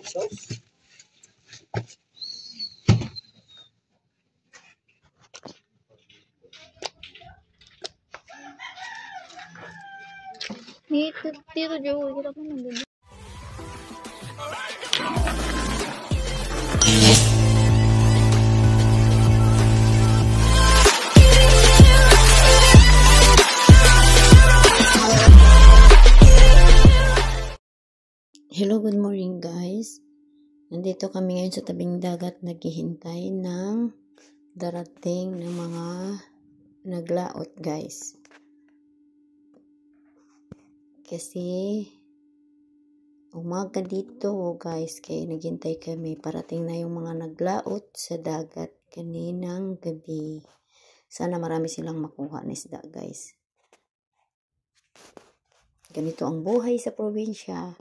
Dito, Joe. Kita pa nandun. Hello, good morning guys. Nandito kami ngayon sa tabing dagat naghihintay ng darating ng mga naglaot guys. Kasi umaga dito guys, kaya naghintay kami. Parating na yung mga naglaot sa dagat kaninang gabi. Sana marami silang makuha na isda guys. Ganito ang buhay sa probinsya.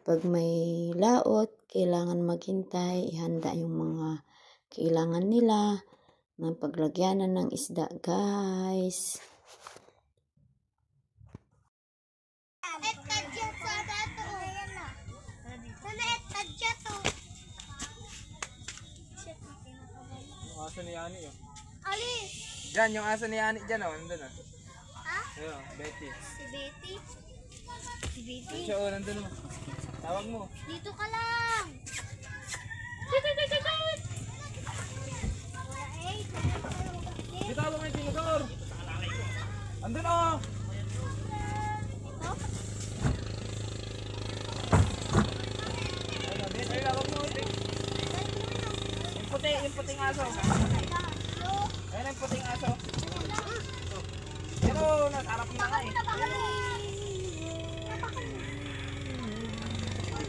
Pag may laot, kailangan maghintay, ihanda yung mga kailangan nila ng paglagyanan ng isda, guys. Yung aso ni Yani yun. Ali! Diyan, yung aso ni Yani dyan o, nandun o. Ha? Ayun, Betty. Si Betty? Si Betty? Siya o, nandun o. Tawag mo. Dito ka lang! Dito ka mga tinidor. Andun o. Ay, tawag mo. Yung puting aso. Ayun ang puting aso. Pero, nasa harap mo na nga eh.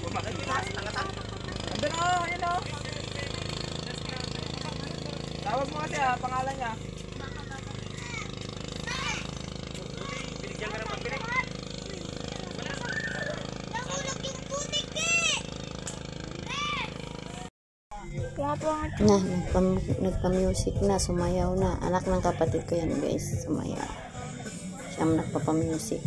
Bakit yun ha? Andun o, ayun o. Tawag mo kasi ha, pangalan niya. Binigyan ka na pagbinig. Nahulog yung putik Nagpa-music na, sumayaw na. Anak ng kapatid ko yan guys, sumayaw. Siya ang nagpapa-music.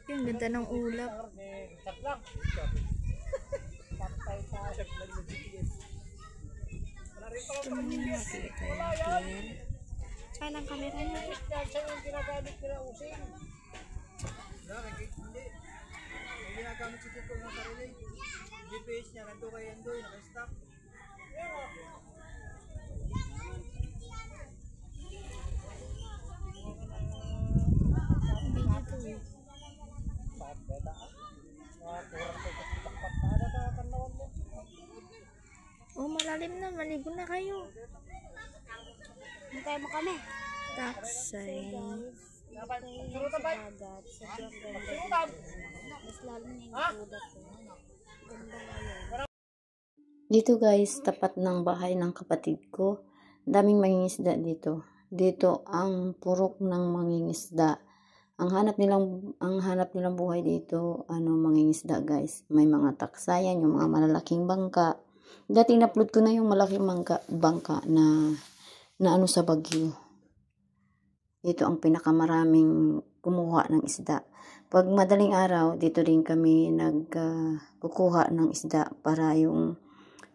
Yung ganda ng ulap. Ito mo yung makikita natin. Kailang kamera niya. Hindi nagamit si Tito ng sarili. GPS niya, nandun kay Endoy, naka-stop. Oh, malalim na. Maligo na kayo. Hintay mo kami. Taksay. Sa dagat. Sobrang ganda. Mas lalo na yung ulat. Ganda ngayon. Dito guys, tapat ng bahay ng kapatid ko. Daming mangingisda dito. Dito ang purok ng mangingisda. Ang hanap nilang buhay dito, mangingisda guys. May mga taksayan, yung mga malalaking bangka. Dati in-upload ko na yung malaking bangka na sa Baguio. Ito ang pinakamaraming kumuha ng isda. Pag madaling araw, dito rin kami nagkukuha ng isda para yung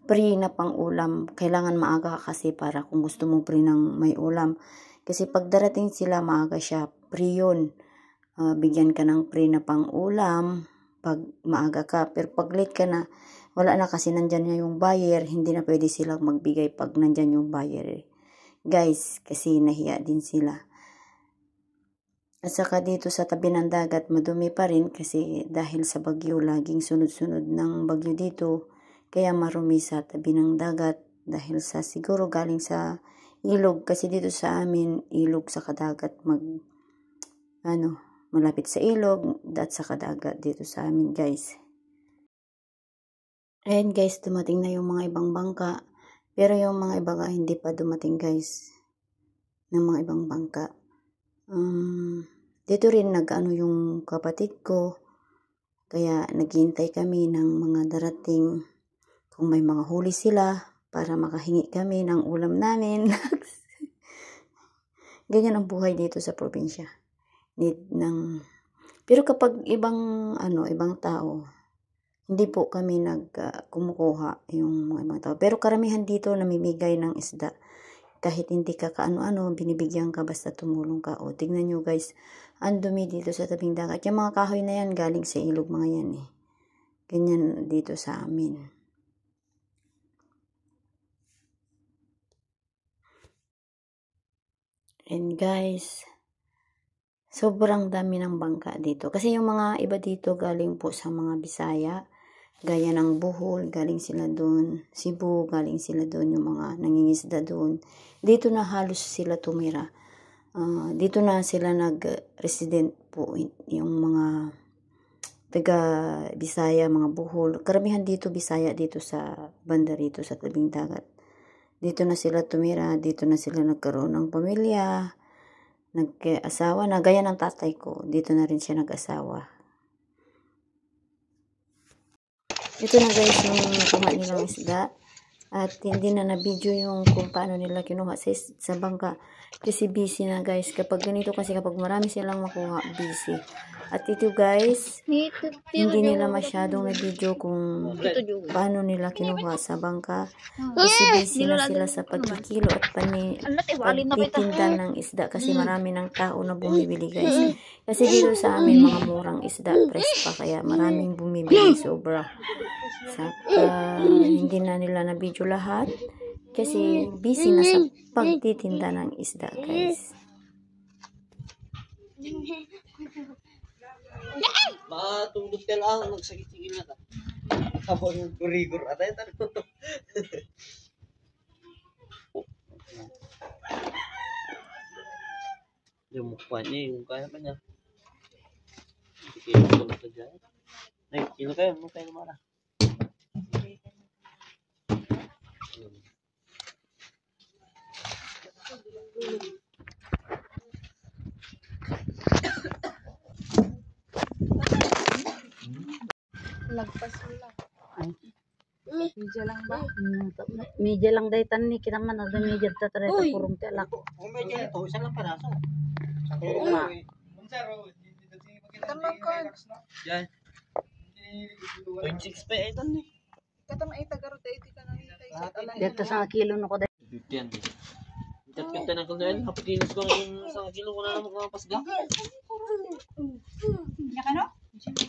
pre na pang ulam. Kailangan maaga kasi para kung gusto mo pre ng may ulam. Kasi pag darating sila, maaga siya. Pre yun. Bigyan ka ng pre na pang ulam pag maaga ka. Pero pag late ka na, wala na kasi nandyan na yung buyer. Hindi na pwede silang magbigay pag nandyan yung buyer. Guys, kasi nahiya din sila. At saka dito sa tabi ng dagat, madumi pa rin kasi dahil sa bagyo, laging sunod-sunod ng bagyo dito. Kaya marumi sa tabi ng dagat dahil sa siguro galing sa ilog. Kasi dito sa amin, ilog sa kadagat malapit sa ilog at sa kadagat dito sa amin guys. Ayan guys, dumating na yung mga ibang bangka. Pero yung mga iba hindi pa dumating guys. Ng mga ibang bangka. Dito rin yung kapatid ko. Kaya naghihintay kami ng mga darating. Kung may mga huli sila, para makahingi kami ng ulam namin. Ganyan ang buhay dito sa probinsya. Pero kapag ibang tao, hindi po kami kumukuha yung mga ibang tao. Pero karamihan dito namimigay ng isda. Kahit hindi ka kaano-ano, binibigyan ka basta tumulong ka. O, tignan nyo guys, ang dumi dito sa tabing dagat. Yung mga kahoy na yan, galing sa ilog mga yan eh. Ganyan dito sa amin. And guys, sobrang dami ng bangka dito. Kasi yung mga iba dito galing po sa mga Bisaya, gaya ng Bohol, galing sila doon. Cebu, galing sila doon. Yung mga nangingisda doon. Dito na halos sila tumira. Dito na sila nag-resident po. Yung mga taga Bisaya, mga Bohol. Karamihan dito Bisaya dito sa banda rito sa tabing dagat. Dito na sila tumira. Dito na sila nagkaroon ng pamilya. Nag-asawa na. Gaya ng tatay ko. Dito na rin siya nag-asawa. Ito na guys yung nakuha nilang isda. At hindi na na-video yung kung paano nila kinuha sa bangka. Kasi busy na guys. Kapag ganito kasi kapag marami silang makuha, busy. At ito guys, hindi nila masyadong na-video kung paano nila kinuha sa bangka. Kasi busy na sila sa pagkikilo at pagtitinda ng isda. Kasi marami ng tao na bumibili guys. Kasi dito sa amin mga murang isda, fresh pa. Kaya maraming bumibili sobra. Hindi na nila na-video lahat. Kasi busy na sa pagtitinda ng isda guys. Matulog ka lang, nagsakit-sigil na ka. Habang yung kurigor, atay tanong. Yung mukha niya, yung kaya pa niya. Kilo ko na ka dyan. Ay, kilo kayo, mukha niya mara. Lagpas mo lang. Medyo lang ba? Media lang day tan ni kinaman ada media ta tara ta kurong ti alak. Kung medyo ito, isa lang paraso. Yan. 0.6 pa ito ni. Katama ay tagarot ay tika na hitay. Dito sa kilo no ko day. Yan. Pinta na ko na yun. Hapikilos ko yung 1 kilo ko na naman mga pasga. Nya kano?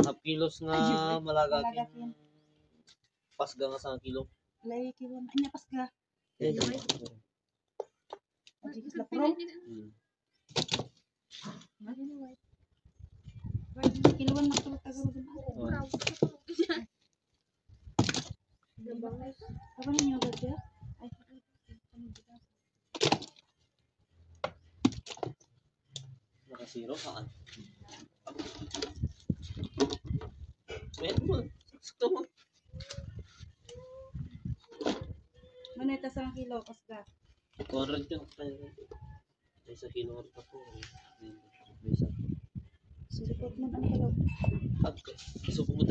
Hapikilos nga malagakin pasga nga 1 kilo. Lay kilo nya pasga. Yan. Kiluan magtulog tagarot. Apa niyo ba siya? Ay, Nakasiro saan? Wait mo. Sakto mo. maneta sa kilo pasga. 200 yun. Ay, 1 kilo nga pa po. May isa. Sisipot mo ang kilo. At, gusto ko mo